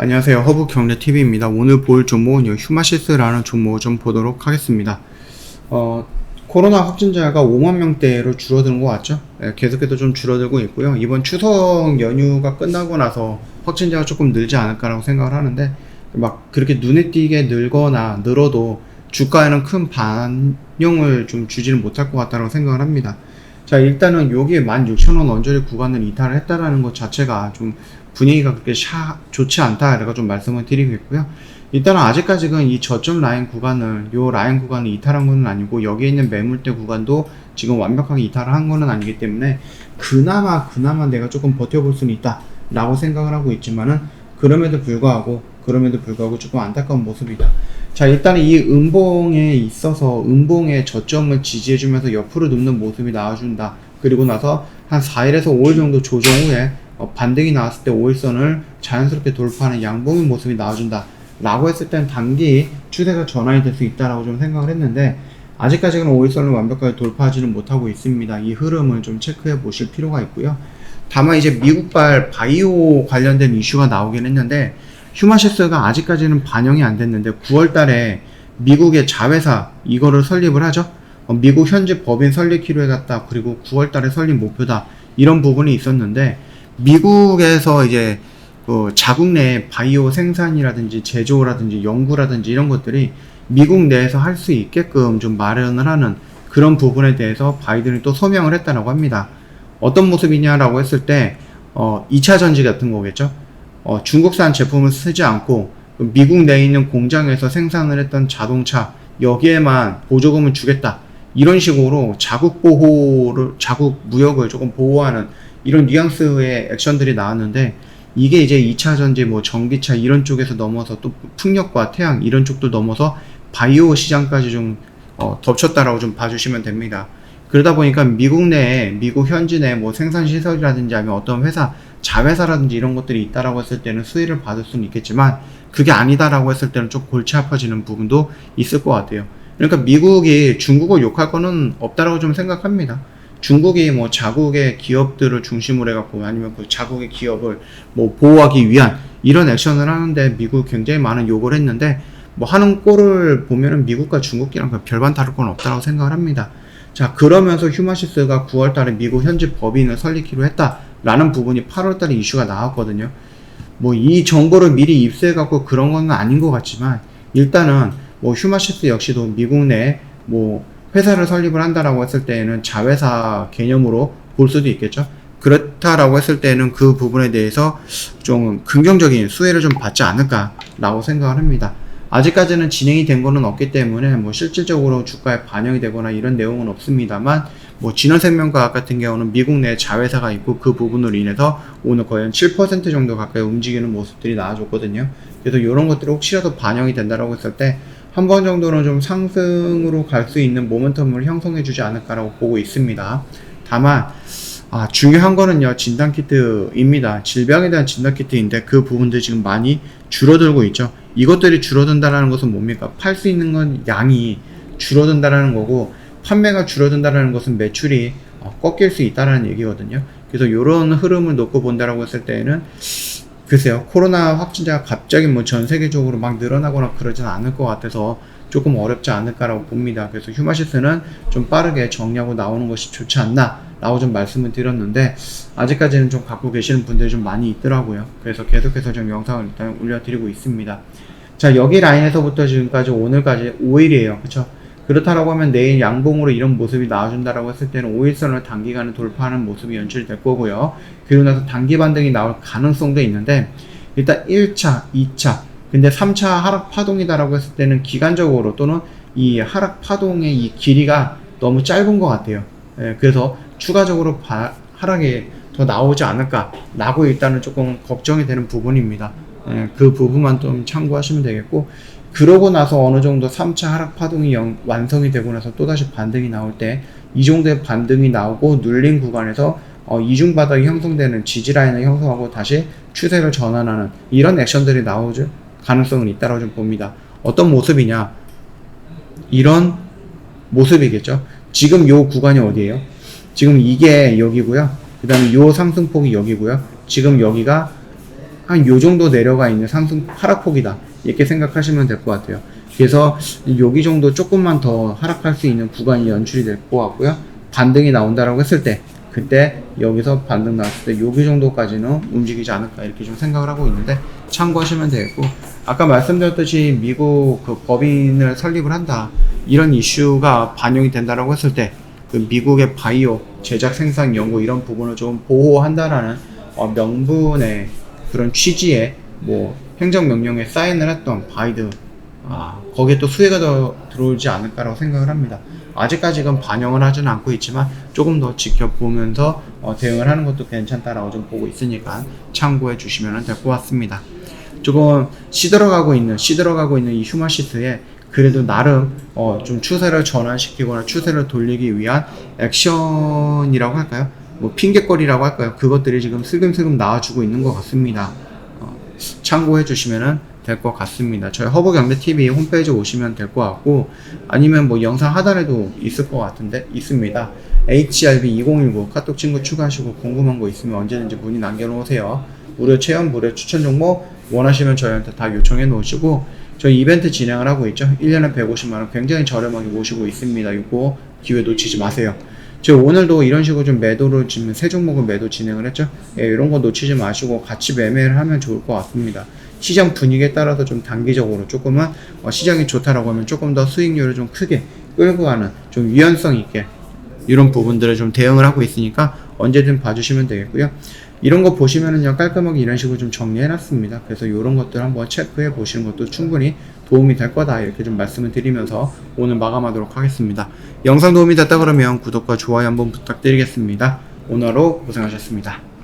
안녕하세요. 허브경제TV입니다. 오늘 볼 종목은 휴마시스라는 종목을 좀 보도록 하겠습니다. 코로나 확진자가 5만 명대로 줄어드는 것 같죠? 계속해서 좀 줄어들고 있고요. 이번 추석 연휴가 끝나고 나서 확진자가 조금 늘지 않을까라고 생각을 하는데, 막 그렇게 눈에 띄게 늘거나 늘어도 주가에는 큰 반영을 좀 주지는 못할 것 같다고 생각을 합니다. 자, 일단은 여기 16,000원 언저리 구간을 이탈을 했다라는 것 자체가 좀 분위기가 그렇게 좋지 않다, 라고 좀 말씀을 드리겠고요. 일단은 아직까지는 이 저점 라인 구간을, 요 라인 구간을 이탈한 건 아니고, 여기에 있는 매물대 구간도 지금 완벽하게 이탈을 한 거는 아니기 때문에, 그나마 내가 조금 버텨볼 수는 있다, 라고 생각을 하고 있지만은, 그럼에도 불구하고 조금 안타까운 모습이다. 자, 일단 이 음봉에 있어서 음봉의 저점을 지지해주면서 옆으로 눕는 모습이 나와준다. 그리고 나서 한 4일에서 5일 정도 조정 후에 반등이 나왔을 때 5일선을 자연스럽게 돌파하는 양봉의 모습이 나와준다 라고 했을 땐 단기 추세가 전환이 될 수 있다라고 좀 생각을 했는데, 아직까지는 5일선을 완벽하게 돌파하지는 못하고 있습니다. 이 흐름을 좀 체크해 보실 필요가 있고요. 다만 이제 미국발 바이오 관련된 이슈가 나오긴 했는데, 휴마시스가 아직까지는 반영이 안 됐는데 9월 달에 미국의 자회사 이거를 설립을 하죠. 미국 현지 법인 설립 기로에 갔다, 그리고 9월 달에 설립 목표다, 이런 부분이 있었는데, 미국에서 이제 자국 내 바이오 생산이라든지 제조라든지 연구라든지 이런 것들이 미국 내에서 할 수 있게끔 좀 마련을 하는 그런 부분에 대해서 바이든이 또 서명을 했다라고 합니다. 어떤 모습이냐라고 했을 때 2차 전지 같은 거겠죠. 중국산 제품을 쓰지 않고 미국 내에 있는 공장에서 생산을 했던 자동차, 여기에만 보조금을 주겠다, 이런 식으로 자국 무역을 조금 보호하는 이런 뉘앙스의 액션들이 나왔는데, 이게 이제 2차 전지, 전기차 이런 쪽에서 넘어서 또 풍력과 태양 이런 쪽도 넘어서 바이오 시장까지 좀 덮쳤다라고 좀 봐주시면 됩니다. 그러다 보니까 미국 현지 내 생산 시설이라든지 아니면 어떤 회사, 자회사라든지 이런 것들이 있다라고 했을 때는 수혜를 받을 수는 있겠지만, 그게 아니다라고 했을 때는 좀 골치 아파지는 부분도 있을 것 같아요. 그러니까 미국이 중국을 욕할 거는 없다라고 좀 생각합니다. 중국이 자국의 기업들을 중심으로 해갖고, 아니면 그 자국의 기업을 보호하기 위한 이런 액션을 하는데 미국 굉장히 많은 욕을 했는데, 하는 꼴을 보면은 미국과 중국이랑 별반 다를 건 없다라고 생각을 합니다. 자, 그러면서 휴마시스가 9월 달에 미국 현지 법인을 설립키로 했다라는 부분이 8월 달에 이슈가 나왔거든요. 이 정보를 미리 입수해갖고 그런 건 아닌 것 같지만, 일단은 휴마시스 역시도 미국 내에 회사를 설립을 한다라고 했을 때에는 자회사 개념으로 볼 수도 있겠죠. 그렇다라고 했을 때는 그 부분에 대해서 좀 긍정적인 수혜를 좀 받지 않을까라고 생각을 합니다. 아직까지는 진행이 된 거는 없기 때문에 실질적으로 주가에 반영이 되거나 이런 내용은 없습니다만, 진원생명과학 같은 경우는 미국 내 자회사가 있고 그 부분으로 인해서 오늘 거의 한 7% 정도 가까이 움직이는 모습들이 나와줬거든요. 그래서 이런 것들이 혹시라도 반영이 된다라고 했을 때 한 번 정도는 좀 상승으로 갈 수 있는 모멘텀을 형성해 주지 않을까라고 보고 있습니다. 다만 중요한 거는요, 진단키트입니다. 질병에 대한 진단키트인데 그 부분들 지금 많이 줄어들고 있죠. 이것들이 줄어든다라는 것은 뭡니까? 팔 수 있는 건 양이 줄어든다라는 거고, 판매가 줄어든다라는 것은 매출이 꺾일 수 있다라는 얘기거든요. 그래서 이런 흐름을 놓고 본다라고 했을 때에는 글쎄요, 코로나 확진자가 갑자기 전 세계적으로 막 늘어나거나 그러진 않을 것 같아서 조금 어렵지 않을까라고 봅니다. 그래서 휴마시스는 좀 빠르게 정리하고 나오는 것이 좋지 않나 라고 좀 말씀을 드렸는데, 아직까지는 좀 갖고 계시는 분들이 좀 많이 있더라고요. 그래서 계속해서 좀 영상을 일단 올려드리고 있습니다. 자, 여기 라인에서부터 지금까지 오늘까지 5일이에요. 그쵸? 그렇다라고 하면 내일 양봉으로 이런 모습이 나와준다라고 했을 때는 5일선을 단기간에 돌파하는 모습이 연출이 될 거고요. 그리고 나서 단기 반등이 나올 가능성도 있는데, 일단 1차, 2차, 근데 3차 하락 파동이다라고 했을 때는 기간적으로 또는 이 하락 파동의 이 길이가 너무 짧은 것 같아요. 그래서 추가적으로 하락이 더 나오지 않을까라고 일단은 조금 걱정이 되는 부분입니다. 그 부분만 좀 참고하시면 되겠고, 그러고 나서 어느 정도 3차 하락 파동이 완성이 되고 나서 또다시 반등이 나올 때, 이 정도의 반등이 나오고 눌린 구간에서 이중 바닥이 형성되는 지지라인을 형성하고 다시 추세를 전환하는 이런 액션들이 나올 가능성은 있다고 좀 봅니다. 어떤 모습이냐? 이런 모습이겠죠. 지금 요 구간이 어디예요? 지금 이게 여기고요. 그 다음에 요 상승폭이 여기고요. 지금 여기가 한 요 정도 내려가 있는 상승 하락폭이다. 이렇게 생각하시면 될 것 같아요. 그래서 여기 정도 조금만 더 하락할 수 있는 구간이 연출이 될 것 같고요. 반등이 나온다라고 했을 때, 그때 여기서 반등 나왔을 때 여기 정도까지는 움직이지 않을까 이렇게 좀 생각을 하고 있는데 참고하시면 되겠고, 아까 말씀드렸듯이 미국 그 법인을 설립을 한다 이런 이슈가 반영이 된다라고 했을 때 그 미국의 바이오 제작 생산 연구 이런 부분을 좀 보호한다라는 명분의 그런 취지의 뭐 행정명령에 사인을 했던 바이든, 거기에 또 수혜가 더 들어오지 않을까라고 생각을 합니다. 아직까지는 반영을 하지는 않고 있지만 조금 더 지켜보면서 대응을 하는 것도 괜찮다라고 좀 보고 있으니까 참고해 주시면 될 것 같습니다. 조금 시들어가고 있는 이 휴마시스에 그래도 나름 좀 추세를 전환시키거나 추세를 돌리기 위한 액션이라고 할까요? 뭐 핑계거리라고 할까요? 그것들이 지금 슬금슬금 나와주고 있는 것 같습니다. 참고해 주시면 될 것 같습니다. 저희 허브경제TV 홈페이지 오시면 될 것 같고, 아니면 뭐 영상 하단에도 있을 것 같은데 있습니다. HRB2019 카톡 친구 추가하시고 궁금한 거 있으면 언제든지 문의 남겨놓으세요. 무료 체험, 무료 추천 종목 원하시면 저희한테 다 요청해 놓으시고, 저희 이벤트 진행을 하고 있죠. 1년에 150만원 굉장히 저렴하게 모시고 있습니다. 이거 기회 놓치지 마세요. 제가 오늘도 이런 식으로 좀 매도를 지금 세 종목을 매도 진행을 했죠. 이런 거 놓치지 마시고 같이 매매를 하면 좋을 것 같습니다. 시장 분위기에 따라서 좀 단기적으로 조금은 시장이 좋다라고 하면 조금 더 수익률을 좀 크게 끌고 가는 좀 유연성 있게 이런 부분들을 좀 대응을 하고 있으니까 언제든 봐주시면 되겠고요. 이런 거 보시면은 그냥 깔끔하게 이런 식으로 좀 정리해 놨습니다. 그래서 이런 것들 한번 체크해 보시는 것도 충분히 도움이 될 거다 이렇게 좀 말씀을 드리면서 오늘 마감하도록 하겠습니다. 영상 도움이 됐다 그러면 구독과 좋아요 한번 부탁드리겠습니다. 오늘 하루 고생하셨습니다.